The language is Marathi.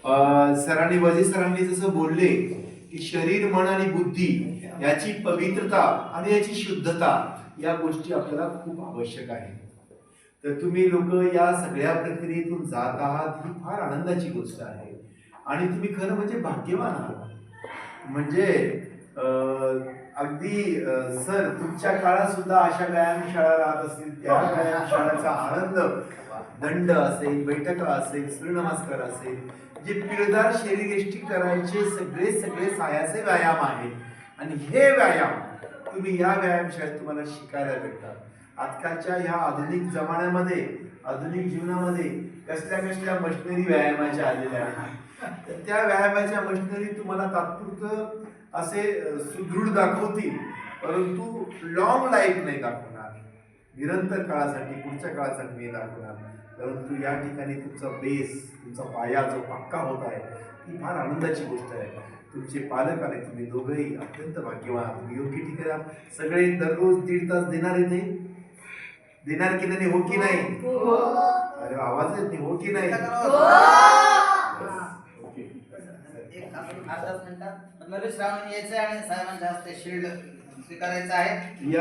सरांनी वजी सरांनी जसं बोलले की शरीर मन आणि बुद्धी याची पवित्रता आणि याची शुद्धता या गोष्टी आपल्याला खूप आवश्यक आहे. तर तुम्ही लोक या सगळ्या प्रक्रियेतून जात आहात ही फार आनंदाची गोष्ट आहे आणि तुम्ही खरं म्हणजे भाग्यवान आहात. म्हणजे अगदी सर तुमच्या काळात सुद्धा अशा व्यायामशाळा राहत असतील, त्या व्यायामशाळेचा आनंद, दंड असेल, बैठका असेल, सूर्यनमस्कार असेल, जे पिळदार शरीर यष्टी करायचे सगळे सगळे सायाचे व्यायाम आहेत आणि हे व्यायाम तुम्ही या व्यायामशाळेत तुम्हाला शिकायला भेटतात. आजकालच्या ह्या आधुनिक जमान्यामध्ये, आधुनिक जीवनामध्ये कसल्या कसल्या मशिनरी व्यायामाच्या आलेल्या आहेत. त्या व्यायामाच्या मशिनरी तुम्हाला तात्पुरतं असे सुदृढ दाखवतील, परंतु लॉंग लाईफ नाही दाखवणार, निरंतर काळासाठी, पुढच्या काळासाठी नाही दाखवणार. परंतु या ठिकाणी तुमचा बेस, तुमचा पाया जो पक्का होत आहे, ही फार आनंदाची गोष्ट आहे. तुमचे पालक आणि तुम्ही दोघंही अत्यंत भाग्यवान. तुम्ही योग्य ठिकाणी सगळे दररोज 1.5 तास देणार आहे, देणार की नाही? हो की नाही? अरे आवाज येत नाही, हो की नाही? अर्धा मिनिटात नरेश रावण यायचं आणि साहेबांच्या हस्ते शील्ड स्वीकारायचं आहे.